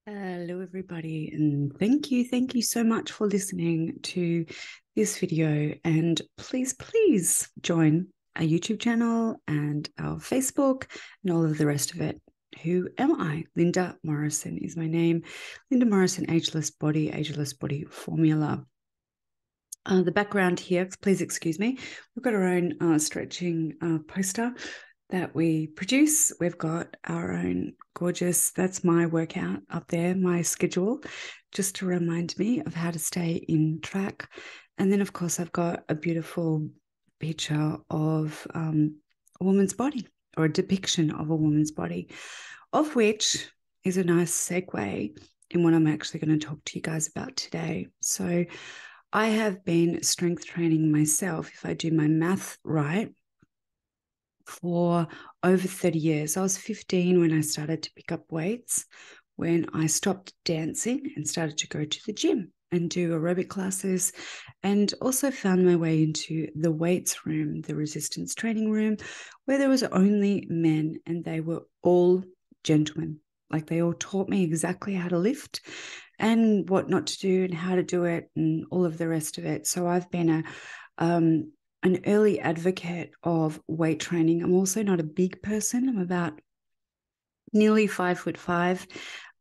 Hello, everybody, and thank you so much for listening to this video. And please join our YouTube channel and our Facebook and all of the rest of it. Who am I? Linda Morrison is my name. Linda Morrison, Ageless Body, Ageless Body Formula. The background here, please excuse me. We've got our own stretching poster that we produce. We've got our own gorgeous, that's my workout up there, my schedule, just to remind me of how to stay in track. And then, of course, I've got a beautiful picture of a woman's body, or a depiction of a woman's body, of which is a nice segue in what I'm actually going to talk to you guys about today. So I have been strength training myself, if I do my math right, for over 30 years. I was 15 when I started to pick up weights, when I stopped dancing and started to go to the gym and do aerobic classes, and also found my way into the weights room, the resistance training room, where there was only men, and they were all gentlemen. Like, they all taught me exactly how to lift and what not to do and how to do it and all of the rest of it. So I've been an early advocate of weight training. I'm also not a big person. I'm about nearly 5'5",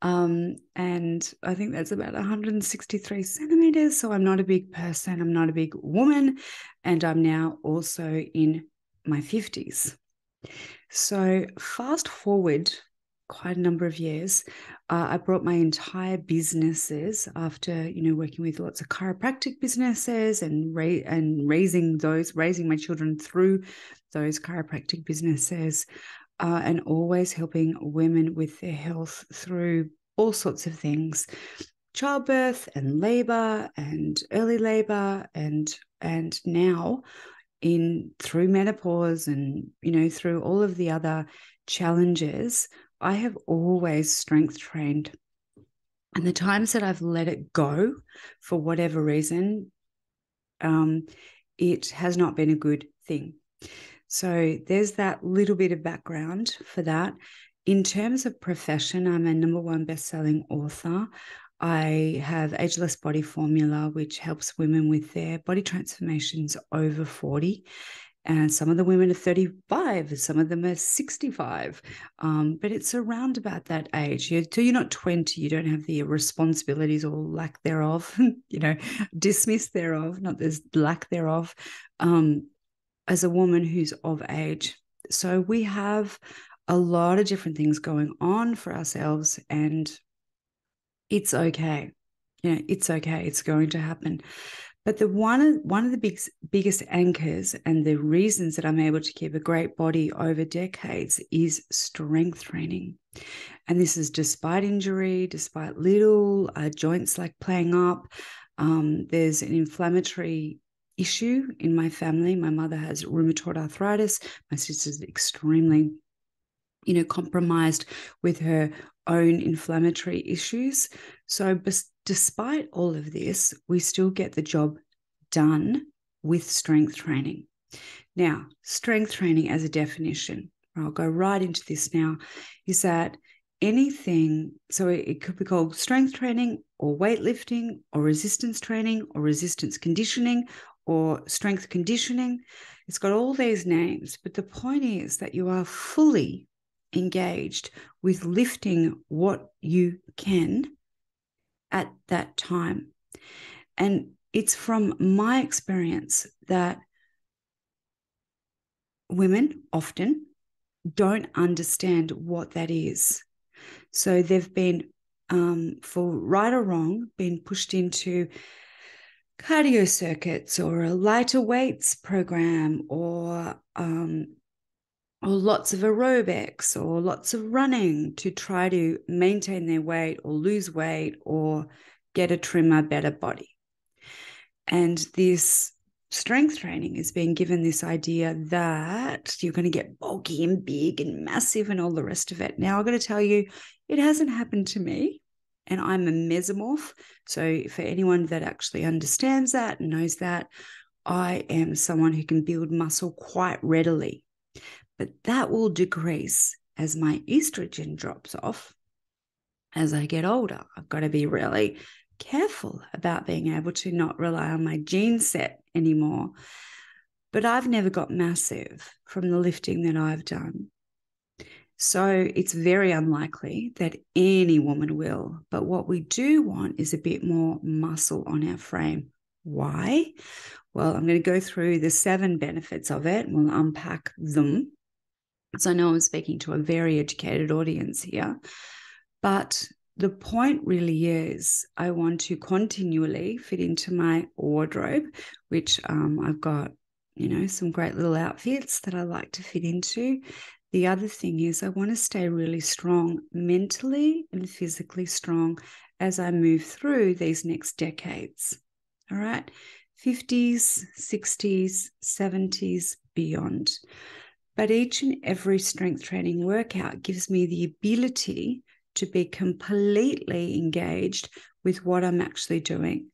and I think that's about 163 centimeters. So I'm not a big person. I'm not a big woman, and I'm now also in my 50s. So fast forward quite a number of years, I brought my entire businesses after, working with lots of chiropractic businesses and raising my children through those chiropractic businesses, and always helping women with their health through all sorts of things, childbirth and labor and early labor, and now through menopause and, through all of the other challenges. I have always strength trained. And the times that I've let it go for whatever reason, it has not been a good thing. So there's that little bit of background for that. In terms of profession, I'm a #1 bestselling author. I have Ageless Body Formula, which helps women with their body transformations over 40. And some of the women are 35, some of them are 65. But it's around about that age. Till you're not 20, you don't have the responsibilities or lack thereof, dismiss thereof, not there's lack thereof, as a woman who's of age. So we have a lot of different things going on for ourselves, and it's okay. It's okay. It's going to happen. But one of the biggest anchors and the reasons that I'm able to keep a great body over decades is strength training. And this is despite injury, despite little joints like playing up. There's an inflammatory issue in my family. My mother has rheumatoid arthritis. My sister's extremely compromised with her own inflammatory issues. So despite all of this, we still get the job done with strength training. Now, strength training as a definition, I'll go right into this now, is that anything, so it could be called strength training or weightlifting or resistance training or resistance conditioning or strength conditioning. It's got all these names, but the point is that you are fully engaged with lifting what you can at that time. And it's from my experience that women often don't understand what that is. So they've been, for right or wrong, been pushed into cardio circuits or a lighter weights program, or lots of aerobics or lots of running to try to maintain their weight or lose weight or get a trimmer, better body. And this strength training is being given this idea that you're going to get bulky and big and massive and all the rest of it. Now, I've got to tell you, it hasn't happened to me, and I'm a mesomorph. So for anyone that actually understands that and knows that, I am someone who can build muscle quite readily. But that will decrease as my estrogen drops off as I get older. I've got to be really careful about being able to not rely on my gene set anymore. But I've never got massive from the lifting that I've done. So it's very unlikely that any woman will. But what we do want is a bit more muscle on our frame. Why? Well, I'm going to go through the 7 benefits of it and we'll unpack them. So I know I'm speaking to a very educated audience here, but the point really is I want to continually fit into my wardrobe, which I've got, some great little outfits that I like to fit into. The other thing is I want to stay really strong mentally and physically strong as I move through these next decades. All right, 50s, 60s, 70s, beyond. But each and every strength training workout gives me the ability to be completely engaged with what I'm actually doing,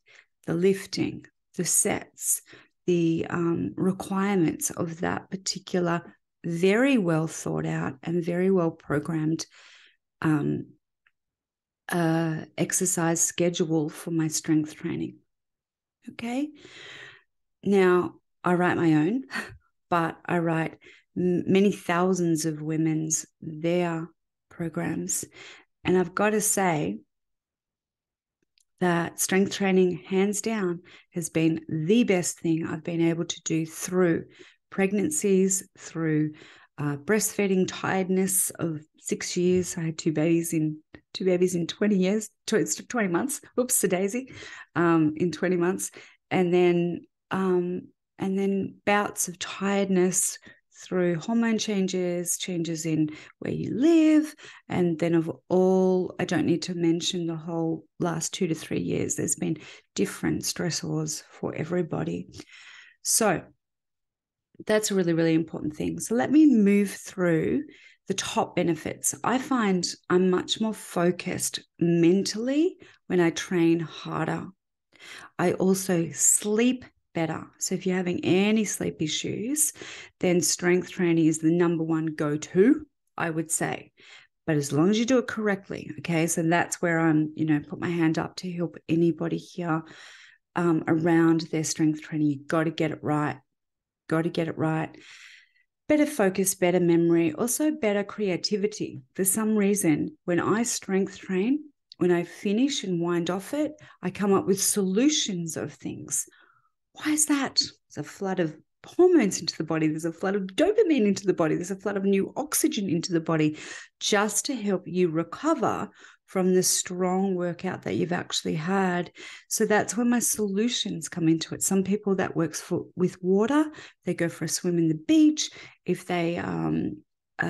the lifting, the sets, the requirements of that particular very well thought out and very well programmed exercise schedule for my strength training. Okay. Now, I write my own, but I write many thousands of women's, their programs. And I've got to say that strength training, hands down, has been the best thing I've been able to do through pregnancies, through breastfeeding tiredness of 6 years. I had two babies in 20 years, 20 months. Whoops, a daisy, in 20 months. And then bouts of tiredness through hormone changes in where you live, and then I don't need to mention the whole last 2 to 3 years. There's been different stressors for everybody. So that's a really, really important thing. So let me move through the top benefits. I find I'm much more focused mentally when I train harder. I also sleep better. So if you're having any sleep issues, then strength training is the number one go-to, I would say. But as long as you do it correctly, okay? So that's where I'm, put my hand up to help anybody here around their strength training. You got to get it right. Got to get it right. Better focus, better memory, also better creativity. For some reason, when I strength train, when I finish and wind off it, I come up with solutions of things. Why is that? There's a flood of hormones into the body. There's a flood of dopamine into the body. There's a flood of new oxygen into the body just to help you recover from the strong workout that you've actually had. So that's when my solutions come into it. Some people that works with water, they go for a swim in the beach. If they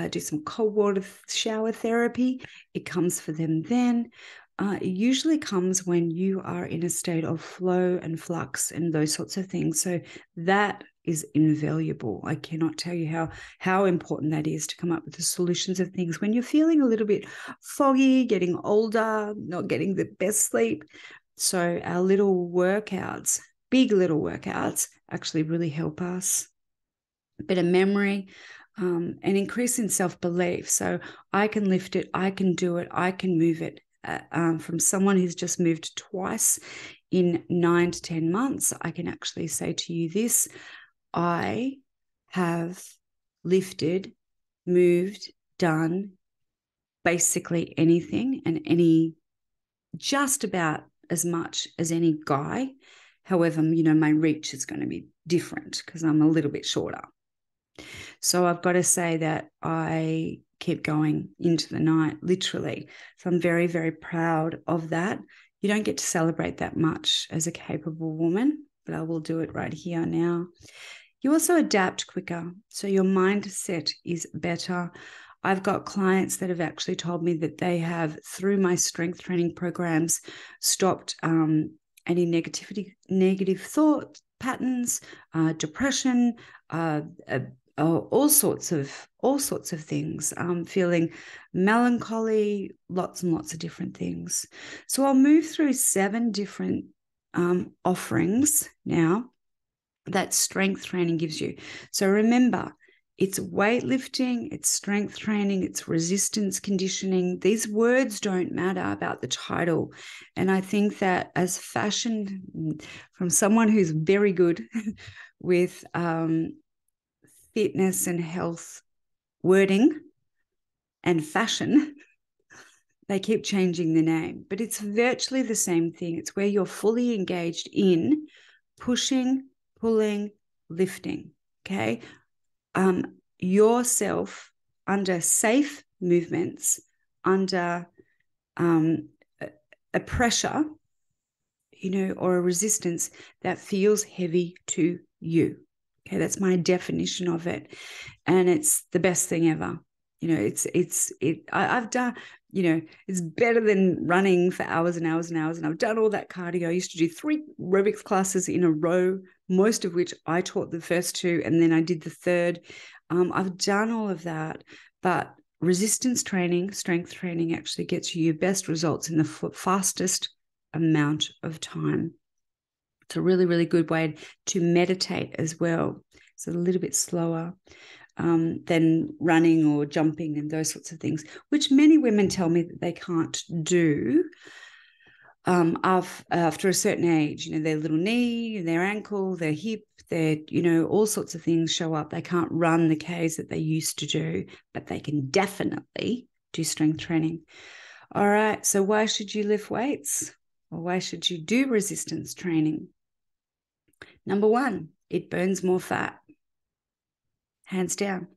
do some cold water shower therapy, it comes for them then. It usually comes when you are in a state of flow and flux and those sorts of things. So that is invaluable. I cannot tell you how important that is to come up with the solutions of things when you're feeling a little bit foggy, getting older, not getting the best sleep. So our little workouts, big little workouts, actually really help us. Better memory, an increase in self-belief. So I can lift it, I can do it, I can move it. From someone who's just moved twice in 9 to 10 months, I can actually say to you this: I have lifted, moved, done basically anything and just about as much as any guy. However, my reach is going to be different because I'm a little bit shorter. So I've got to say that I keep going into the night, literally. So I'm very, very proud of that. You don't get to celebrate that much as a capable woman, but I will do it right here now. You also adapt quicker. So your mindset is better. I've got clients that have actually told me that they have, through my strength training programs, stopped any negative thought patterns, depression, all sorts of things, feeling melancholy, lots and lots of different things. So I'll move through 7 different offerings now that strength training gives you. So remember, It's weightlifting, it's strength training, it's resistance conditioning. These words don't matter about the title. And I think that as fashion, from someone who's very good with fitness and health wording and fashion, they keep changing the name, but it's virtually the same thing. It's where you're fully engaged in pushing, pulling, lifting, okay? Yourself under safe movements, under a pressure, or a resistance that feels heavy to you. Okay, that's my definition of it. And it's the best thing ever. I've done, it's better than running for hours and hours and hours. And I've done all that cardio. I used to do 3 aerobics classes in a row, most of which I taught the first 2, and then I did the third. I've done all of that, but resistance training, strength training actually gets you your best results in the fastest amount of time. It's a really, really good way to meditate as well. It's a little bit slower than running or jumping and those sorts of things, which many women tell me that they can't do after a certain age. Their little knee, their ankle, their hip, their, all sorts of things show up. They can't run the Ks that they used to do, but they can definitely do strength training. All right, so why should you lift weights? Or why should you do resistance training? Number 1, it burns more fat. Hands down.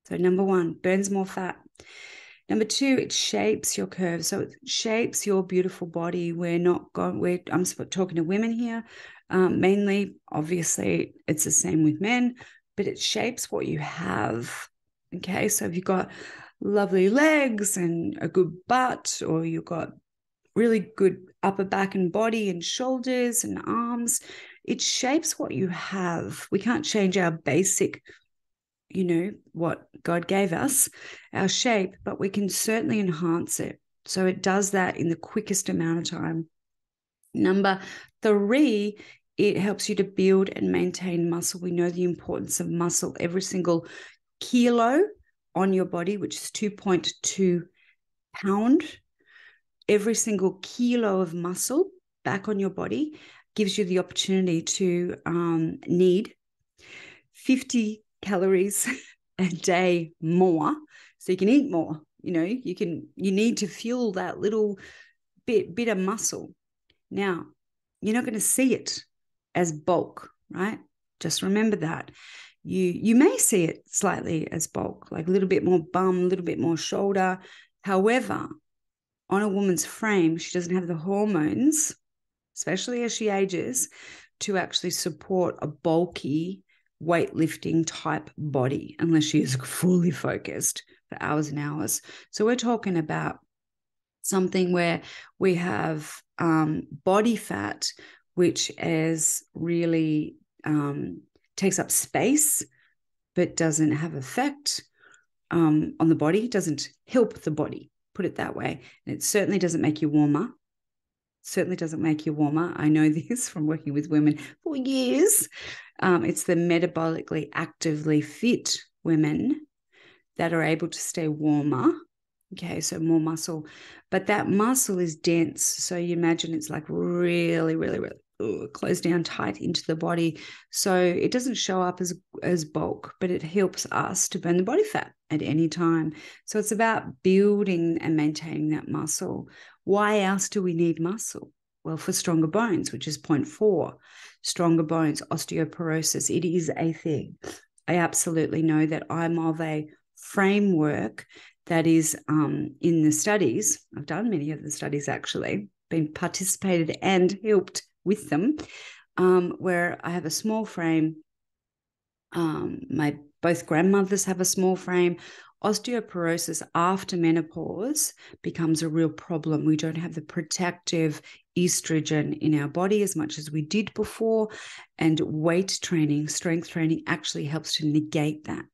So number 1, burns more fat. Number 2, it shapes your curves. So it shapes your beautiful body. I'm talking to women here, mainly. Obviously, it's the same with men, but it shapes what you have. Okay, so if you've got lovely legs and a good butt, or you've got really good upper back and body and shoulders and arms, it shapes what you have. We can't change our basic, what God gave us, our shape, but we can certainly enhance it. So it does that in the quickest amount of time. Number 3, it helps you to build and maintain muscle. We know the importance of muscle. Every single kilo on your body, which is 2.2 pound, every single kilo of muscle back on your body gives you the opportunity to need 50 calories a day more, so you can eat more. You need to fuel that little bit of muscle. Now, you're not going to see it as bulk, right? Just remember that. You may see it slightly as bulk, like a little bit more bum, a little bit more shoulder. However, on a woman's frame, she doesn't have the hormones, especially as she ages, to actually support a bulky weightlifting type body, unless she is fully focused for hours and hours. So we're talking about something where we have body fat, which is really takes up space, but doesn't have effect on the body, doesn't help the body, put it that way. And it certainly doesn't make you warmer. Certainly doesn't make you warmer. I know this from working with women for years. It's the metabolically actively fit women that are able to stay warmer. Okay, so more muscle. But that muscle is dense. So you imagine it's like really, really, really closed down tight into the body. So it doesn't show up as bulk, but it helps us to burn the body fat at any time. So it's about building and maintaining that muscle. Why else do we need muscle? Well, for stronger bones, which is point 4. Stronger bones, osteoporosis, it is a thing. I absolutely know that I'm of a framework that is in the studies. I've done many of the studies, actually, been participated and helped with them, where I have a small frame. My both grandmothers have a small frame. Osteoporosis after menopause becomes a real problem. We don't have the protective estrogen in our body as much as we did before, and weight training, strength training actually helps to negate that.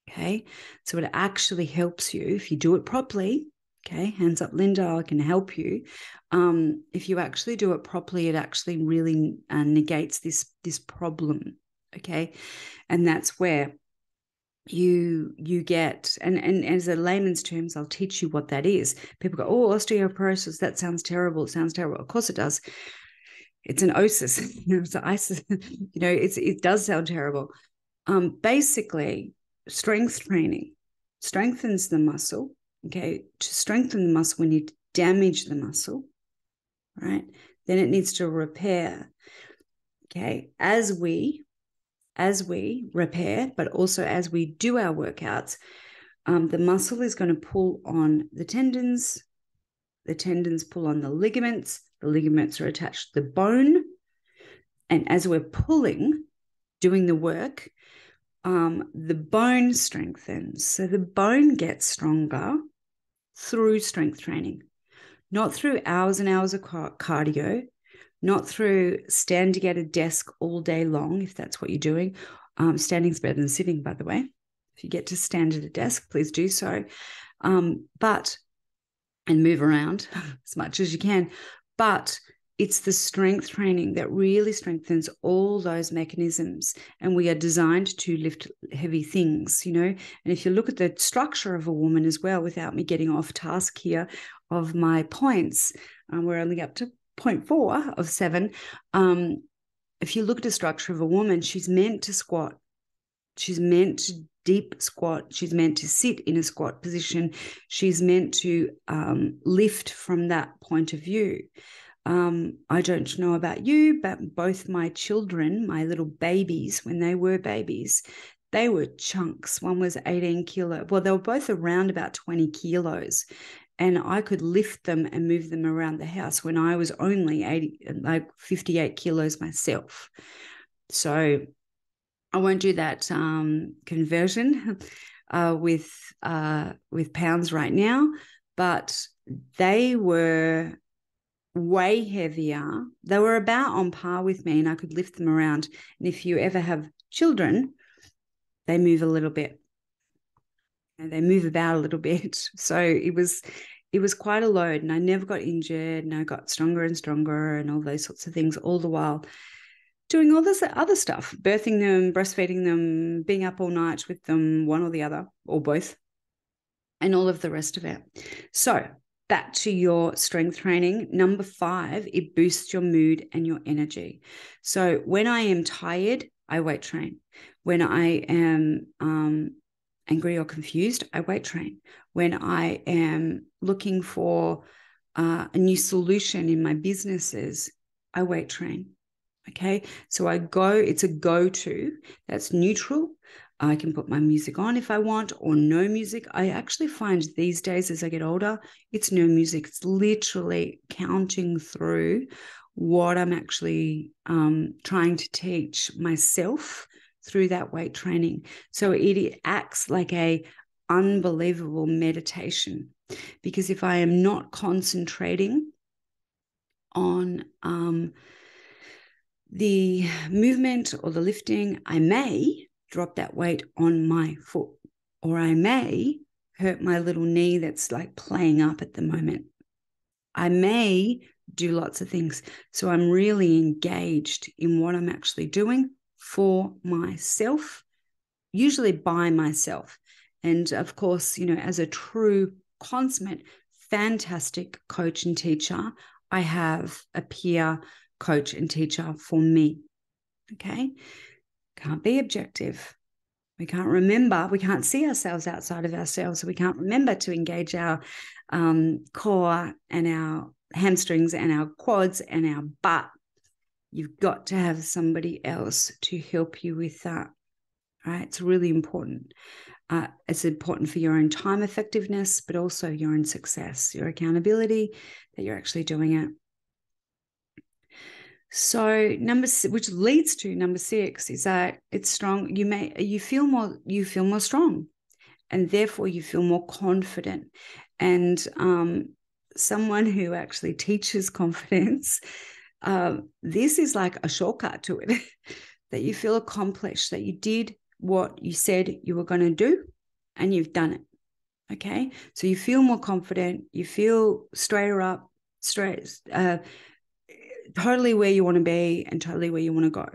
Okay, so it actually helps you if you do it properly. Okay, hands up, Linda, I can help you. If you actually do it properly, it actually really negates this problem. Okay, and that's where you get, and as a layman's terms, I'll teach you what that is. People go, oh, osteoporosis, that sounds terrible. It sounds terrible. Of course it does. It's an osis. It's an ISIS. It does sound terrible. Basically, strength training strengthens the muscle. Okay, to strengthen the muscle, we need to damage the muscle, right? Then it needs to repair. Okay, as we repair, but also as we do our workouts, the muscle is going to pull on the tendons pull on the ligaments are attached to the bone, and as we're pulling, doing the work, the bone strengthens. So the bone gets stronger through strength training, not through hours and hours of cardio, not through standing at a desk all day long, if that's what you're doing. Standing's better than sitting, by the way. If you get to stand at a desk, please do so. And move around as much as you can. But it's the strength training that really strengthens all those mechanisms. And we are designed to lift heavy things, And if you look at the structure of a woman as well, without me getting off task here of my points, we're only up to 0.4 of 7. If you look at the structure of a woman, she's meant to squat. She's meant to deep squat. She's meant to sit in a squat position. She's meant to lift from that point of view. I don't know about you, but both my children, my little babies, when they were babies, they were chunks. One was 18 kilos. Well, they were both around about 20 kilos. And I could lift them and move them around the house when I was only 58 kilos myself. So I won't do that conversion with pounds right now, but they were way heavier. They were about on par with me, and I could lift them around. And if you ever have children, they move a little bit. And they move about a little bit. So it was quite a load, and I never got injured, and I got stronger and stronger and all those sorts of things, all the while doing all this other stuff, birthing them, breastfeeding them, being up all night with them, one or the other, or both, and all of the rest of it. So back to your strength training. Number 5, it boosts your mood and your energy. So when I am tired, I weight train. When I am angry or confused, I weight train. When I am looking for a new solution in my businesses, I weight train. Okay, so it's a go-to that's neutral. I can put my music on if I want, or no music. I actually find these days, as I get older, it's no music. It's literally counting through what I'm actually trying to teach myself through that weight training. So it acts like a unbelievable meditation, because if I am not concentrating on the movement or the lifting, I may drop that weight on my foot, or I may hurt my little knee that's like playing up at the moment. I may do lots of things. So I'm really engaged in what I'm actually doing for myself, usually by myself. And of course, as a true consummate, fantastic coach and teacher, I have a peer coach and teacher for me. Okay. Can't be objective. We can't see ourselves outside of ourselves. So we can't remember to engage our core and our hamstrings and our quads and our butt. You've got to have somebody else to help you with that. Right? It's really important. It's important for your own time effectiveness, but also your own success, your accountability that you're actually doing it. So which leads to number 6, is that it's strong. You feel more strong, and therefore you feel more confident. And someone who actually teaches confidence, this is like a shortcut to it, that you feel accomplished, that you did what you said you were going to do, and you've done it. Okay, so you feel more confident, you feel totally where you want to be and totally where you want to go,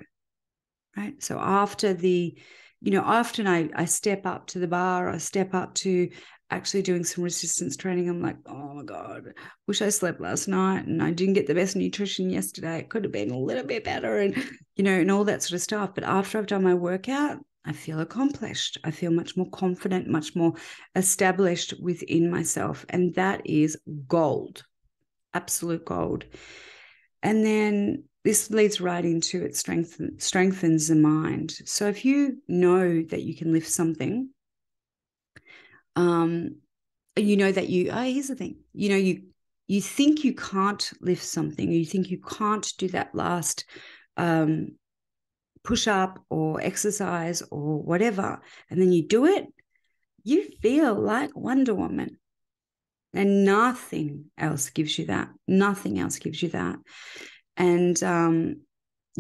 right? So after the often I step up to the bar, I step up to actually doing some resistance training. I'm like, oh my God, wish I slept last night and I didn't get the best nutrition yesterday. It could have been a little bit better and, and all that sort of stuff. But after I've done my workout, I feel accomplished. I feel much more confident, much more established within myself. And that is gold, absolute gold. And then this leads right into it strengthens the mind. So if you know that you can lift something, that here's the thing, you think you can't lift something, you think you can't do that last push up or exercise or whatever, and then you do it, you feel like Wonder Woman. And nothing else gives you that. Nothing else gives you that. And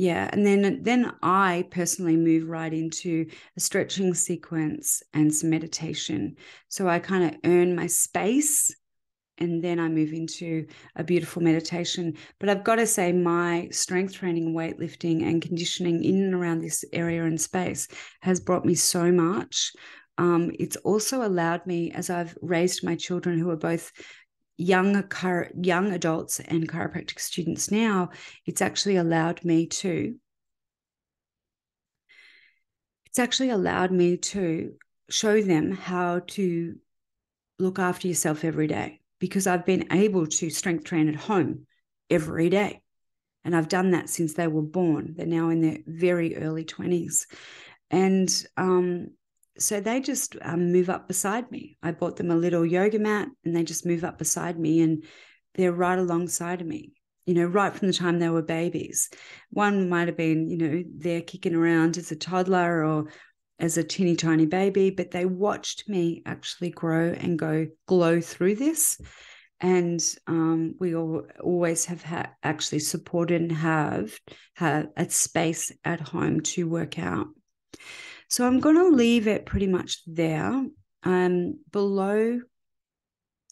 and then I personally move right into a stretching sequence and some meditation. So I kind of earn my space and then I move into a beautiful meditation. But I've got to say, my strength training, weightlifting and conditioning in and around this area and space has brought me so much. It's also allowed me, as I've raised my children who are both young adults and chiropractic students now, it's actually allowed me to show them how to look after yourself every day, because I've been able to strength train at home every day. And I've done that since they were born. They're now in their very early 20s. And so they just move up beside me. I bought them a little yoga mat and they just move up beside me and they're right alongside of me, right from the time they were babies. One might have been, there kicking around as a toddler or as a teeny tiny baby, but they watched me actually grow and glow through this. And we always have actually supported and have a space at home to work out. So I'm going to leave it pretty much there. Below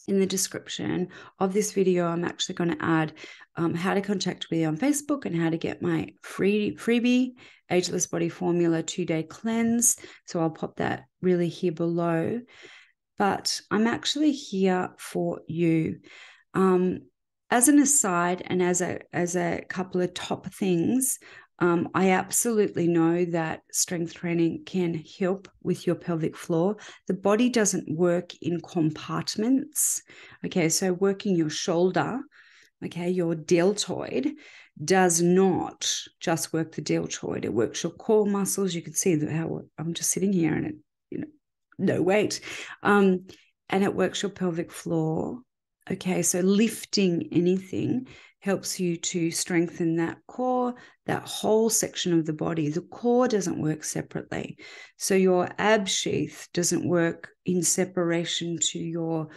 in the description of this video, I'm actually going to add how to contact me on Facebook and how to get my freebie, Ageless Body Formula 2-day cleanse. So I'll pop that really here below. But I'm actually here for you. As an aside and as a couple of top things, I absolutely know that strength training can help with your pelvic floor. The body doesn't work in compartments. Okay, so working your shoulder, okay, your deltoid does not just work the deltoid. It works your core muscles. You can see how I'm just sitting here and it, no weight. And it works your pelvic floor. Okay, so lifting anything helps you to strengthen that core, that whole section of the body. The core doesn't work separately. So your ab sheath doesn't work in separation to your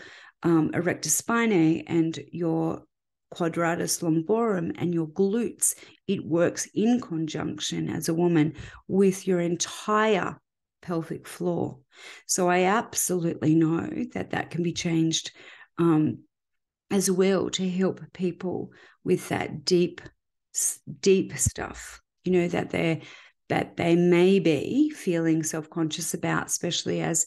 erector spinae and your quadratus lumborum and your glutes. It works in conjunction as a woman with your entire pelvic floor. So I absolutely know that can be changed as well to help people with that deep stuff, that they may be feeling self-conscious about, especially as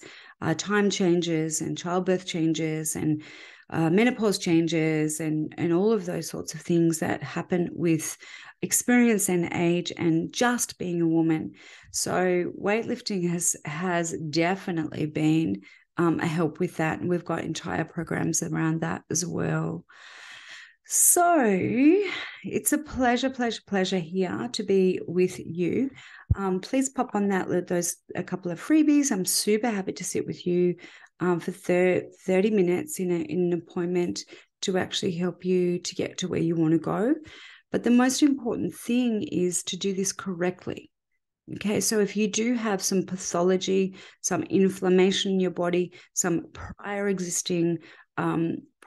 time changes and childbirth changes and menopause changes and all of those sorts of things that happen with experience and age and just being a woman. So weightlifting has definitely been a help with that. And we've got entire programs around that as well. So it's a pleasure here to be with you. Please pop on a couple of freebies. I'm super happy to sit with you for 30 minutes in an appointment to actually help you to get to where you want to go. But the most important thing is to do this correctly. Okay, so if you do have some pathology, some inflammation in your body, some prior existing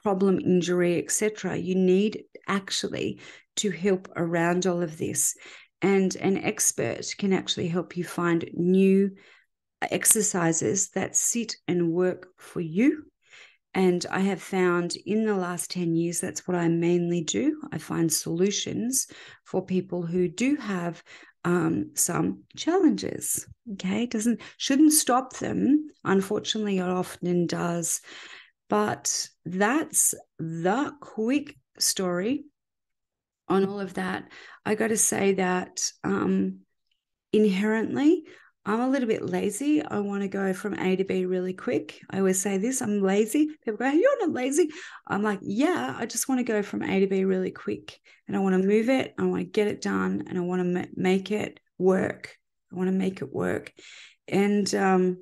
problem, injury, etc., you need actually to help around all of this. And an expert can actually help you find new exercises that sit and work for you. And I have found in the last 10 years, that's what I mainly do. I find solutions for people who do have some challenges. Okay, shouldn't stop them. Unfortunately, it often does. But that's the quick story on all of that. I got to say that inherently, I'm a little bit lazy. I want to go from A to B really quick. I always say this, I'm lazy. People go, you're not lazy. I'm like, yeah, I just want to go from A to B really quick. And I want to move it. I want to get it done. And I want to make it work. I want to make it work. And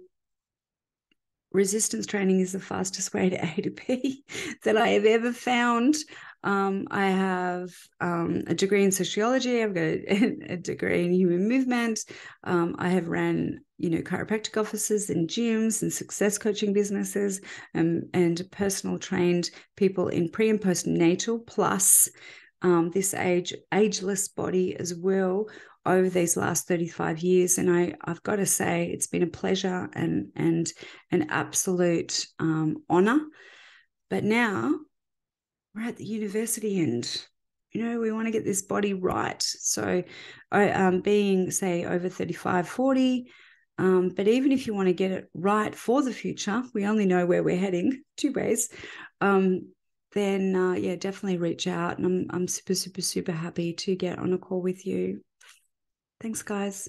resistance training is the fastest way to A to B that I have ever found. I have a degree in sociology. I've got a degree in human movement. I have ran, chiropractic offices and gyms and success coaching businesses, and personal trained people in pre and postnatal, plus this ageless body as well, over these last 35 years. And I've got to say, it's been a pleasure and an absolute honor. But now we're at the university and, we want to get this body right. So being, say, over 35, 40, but even if you want to get it right for the future, we only know where we're heading, two ways, then definitely reach out. And I'm super, super, super happy to get on a call with you. Thanks, guys.